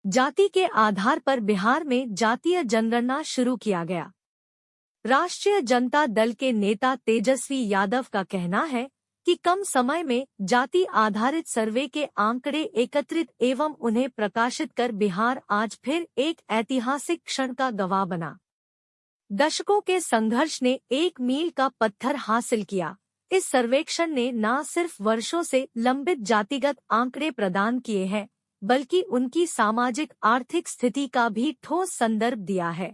जाति के आधार पर बिहार में जातीय जनगणना शुरू किया गया। राष्ट्रीय जनता दल के नेता तेजस्वी यादव का कहना है कि कम समय में जाति आधारित सर्वे के आंकड़े एकत्रित एवं उन्हें प्रकाशित कर बिहार आज फिर एक ऐतिहासिक क्षण का गवाह बना। दशकों के संघर्ष ने एक मील का पत्थर हासिल किया। इस सर्वेक्षण ने न सिर्फ वर्षों से लंबित जातिगत आंकड़े प्रदान किए हैं, बल्कि उनकी सामाजिक आर्थिक स्थिति का भी ठोस संदर्भ दिया है।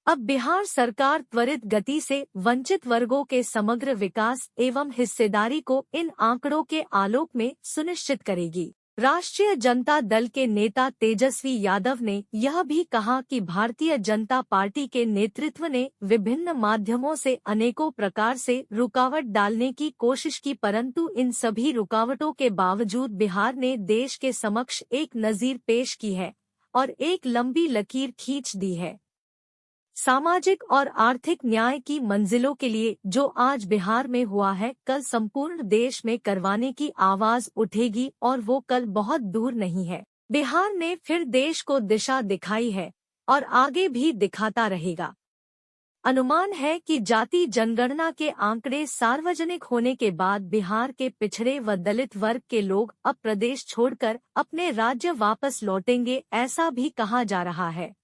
अब बिहार सरकार त्वरित गति से वंचित वर्गों के समग्र विकास एवं हिस्सेदारी को इन आंकड़ों के आलोक में सुनिश्चित करेगी। राष्ट्रीय जनता दल के नेता तेजस्वी यादव ने यह भी कहा कि भारतीय जनता पार्टी के नेतृत्व ने विभिन्न माध्यमों से अनेकों प्रकार से रुकावट डालने की कोशिश की, परंतु इन सभी रुकावटों के बावजूद बिहार ने देश के समक्ष एक नज़ीर पेश की है और एक लंबी लकीर खींच दी है। सामाजिक और आर्थिक न्याय की मंजिलों के लिए जो आज बिहार में हुआ है, कल संपूर्ण देश में करवाने की आवाज उठेगी और वो कल बहुत दूर नहीं है। बिहार ने फिर देश को दिशा दिखाई है और आगे भी दिखाता रहेगा। अनुमान है कि जाति जनगणना के आंकड़े सार्वजनिक होने के बाद बिहार के पिछड़े व दलित वर्ग के लोग अब प्रदेश छोड़कर अपने राज्य वापस लौटेंगे, ऐसा भी कहा जा रहा है।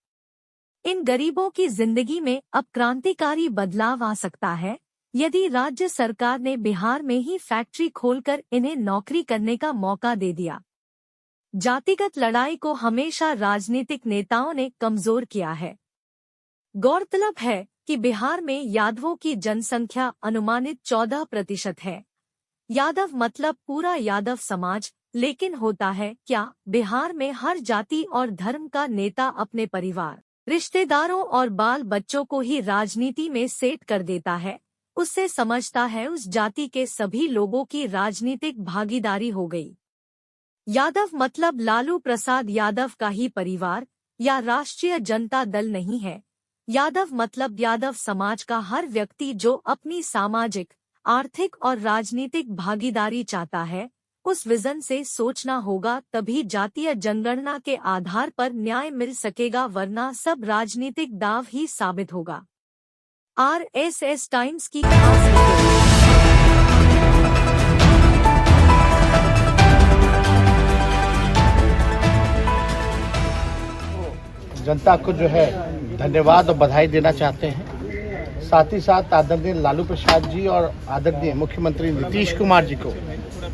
इन गरीबों की जिंदगी में अब क्रांतिकारी बदलाव आ सकता है यदि राज्य सरकार ने बिहार में ही फैक्ट्री खोलकर इन्हें नौकरी करने का मौका दे दिया। जातिगत लड़ाई को हमेशा राजनीतिक नेताओं ने कमजोर किया है। गौरतलब है कि बिहार में यादवों की जनसंख्या अनुमानित 14% है। यादव मतलब पूरा यादव समाज, लेकिन होता है क्या, बिहार में हर जाति और धर्म का नेता अपने परिवार, रिश्तेदारों और बाल बच्चों को ही राजनीति में सेट कर देता है। उससे समझता है उस जाति के सभी लोगों की राजनीतिक भागीदारी हो गई। यादव मतलब लालू प्रसाद यादव का ही परिवार या राष्ट्रीय जनता दल नहीं है। यादव मतलब यादव समाज का हर व्यक्ति जो अपनी सामाजिक, आर्थिक और राजनीतिक भागीदारी चाहता है। उस विजन से सोचना होगा, तभी जातीय जनगणना के आधार पर न्याय मिल सकेगा, वरना सब राजनीतिक दाव ही साबित होगा। RSS टाइम्स की खास रिपोर्ट। जनता को जो है धन्यवाद और बधाई देना चाहते हैं। साथ ही साथ आदरणीय लालू प्रसाद जी और आदरणीय मुख्यमंत्री नीतीश कुमार जी को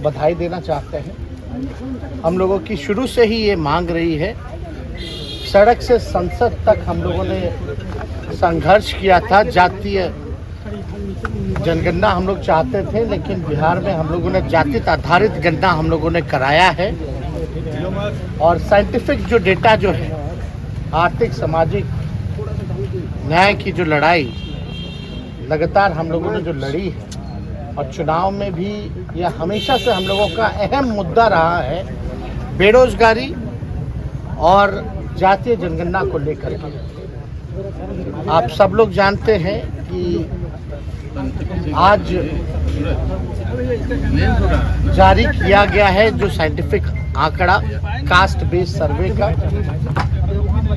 बधाई देना चाहते हैं। हम लोगों की शुरू से ही ये मांग रही है। सड़क से संसद तक हम लोगों ने संघर्ष किया था। जातीय जनगणना हम लोग चाहते थे, लेकिन बिहार में हम लोगों ने जाति आधारित गणना हम लोगों ने कराया है। और साइंटिफिक जो डेटा जो है, आर्थिक सामाजिक न्याय की जो लड़ाई लगातार हम लोगों ने जो लड़ी है, और चुनाव में भी यह हमेशा से हम लोगों का अहम मुद्दा रहा है, बेरोजगारी और जातीय जनगणना को लेकर के। आप सब लोग जानते हैं कि आज जारी किया गया है जो साइंटिफिक आंकड़ा कास्ट बेस्ड सर्वे का।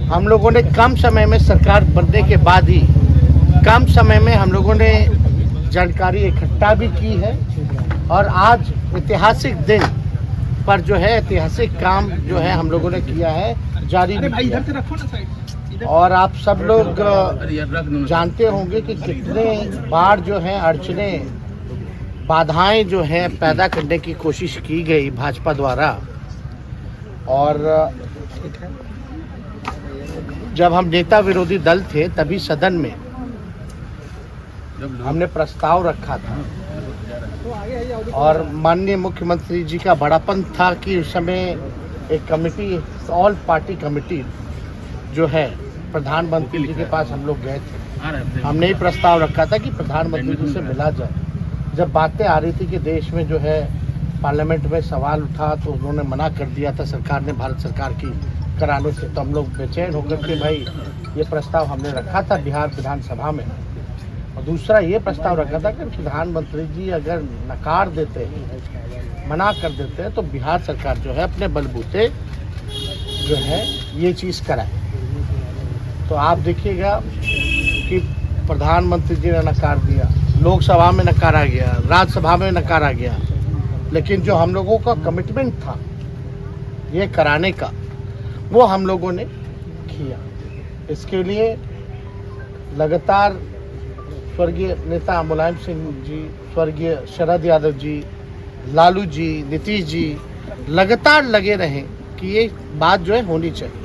हम लोगों ने कम समय में, सरकार बनने के बाद ही कम समय में हम लोगों ने जानकारी इकट्ठा भी की है। और आज ऐतिहासिक दिन पर जो है ऐतिहासिक काम जो है हम लोगों ने किया है, जारी भी किया। और आप सब लोग जानते होंगे कि कितने बार जो है अड़चने, बाधाएं जो है पैदा करने की कोशिश की गई भाजपा द्वारा। और जब हम नेता विरोधी दल थे तभी सदन में हमने प्रस्ताव रखा था, और माननीय मुख्यमंत्री जी का बड़ापन था कि उस समय एक कमेटी, ऑल पार्टी कमेटी जो है, प्रधानमंत्री जी के पास हम लोग गए थे। हमने ही प्रस्ताव रखा था कि प्रधानमंत्री जी से मिला जाए। जब बातें आ रही थी कि देश में जो है पार्लियामेंट में सवाल उठा, तो उन्होंने मना कर दिया था सरकार ने, भारत सरकार की कराने से। तो हम लोग बेचैन होकर के भाई ये प्रस्ताव हमने रखा था बिहार विधानसभा में। और दूसरा ये प्रस्ताव रखा था कि प्रधानमंत्री जी अगर नकार देते हैं, मना कर देते हैं, तो बिहार सरकार जो है अपने बलबूते जो है ये चीज़ कराए। तो आप देखिएगा कि प्रधानमंत्री जी ने नकार दिया, लोकसभा में नकारा गया, राज्यसभा में नकारा गया, लेकिन जो हम लोगों का कमिटमेंट था ये कराने का वो हम लोगों ने किया। इसके लिए लगातार स्वर्गीय नेता मुलायम सिंह जी, स्वर्गीय शरद यादव जी, लालू जी, नीतीश जी लगातार लगे रहें कि ये बात जो है होनी चाहिए।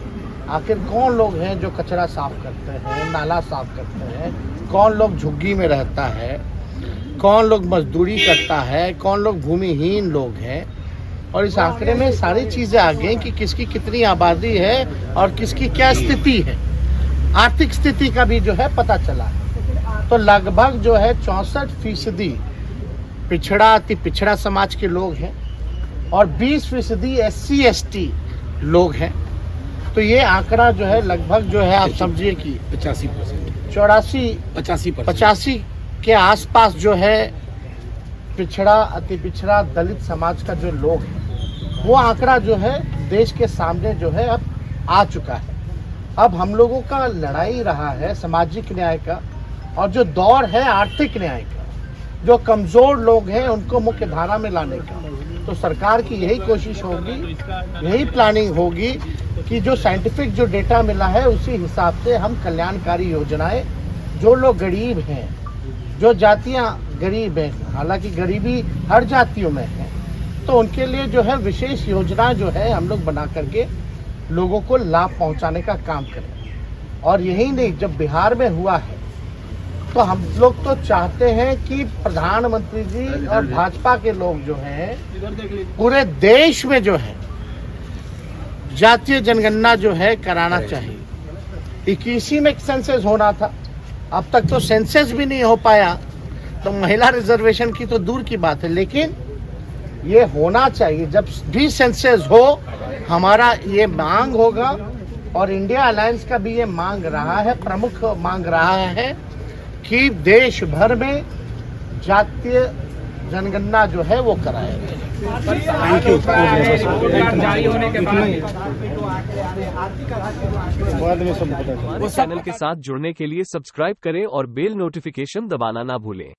आखिर कौन लोग हैं जो कचरा साफ करते हैं, नाला साफ करते हैं, कौन लोग झुग्गी में रहता है, कौन लोग मजदूरी करता है, कौन लोग भूमिहीन लोग हैं, और इस आंकड़े में सारी चीज़ें आ गई कि किसकी कितनी आबादी है और किसकी क्या स्थिति है, आर्थिक स्थिति का भी जो है पता चला है। तो लगभग जो है 64% पिछड़ा अति पिछड़ा समाज के लोग हैं और 20% SC ST लोग हैं। तो ये आंकड़ा जो है लगभग जो है आप समझिए कि 85 के आसपास जो है पिछड़ा अति पिछड़ा दलित समाज का जो लोग है वो आंकड़ा जो है देश के सामने जो है अब आ चुका है। अब हम लोगों का लड़ाई रहा है सामाजिक न्याय का, और जो दौर है आर्थिक न्याय का, जो कमजोर लोग हैं उनको मुख्य धारा में लाने का। तो सरकार की यही कोशिश होगी, यही प्लानिंग होगी कि जो साइंटिफिक जो डेटा मिला है उसी हिसाब से हम कल्याणकारी योजनाएं, जो लोग गरीब हैं, जो जातियां गरीब हैं, हालांकि गरीबी हर जातियों में है, तो उनके लिए जो है विशेष योजना जो है हम लोग बना करके लोगों को लाभ पहुंचाने का काम करें। और यही नहीं, जब बिहार में हुआ है तो हम लोग तो चाहते हैं कि प्रधानमंत्री जी और भाजपा के लोग जो हैं पूरे देश में जो है जातीय जनगणना जो है कराना चाहिए। 21 में सेंसस होना था, अब तक तो सेंसस भी नहीं हो पाया, तो महिला रिजर्वेशन की तो दूर की बात है, लेकिन ये होना चाहिए। जब भी सेंसस हो हमारा ये मांग होगा, और इंडिया अलायंस का भी ये मांग रहा है, प्रमुख मांग रहा है कि देश भर में जातीय जनगणना जो है वो कराया जाए। चैनल के साथ जुड़ने के लिए सब्सक्राइब करें और बेल नोटिफिकेशन दबाना ना भूलें।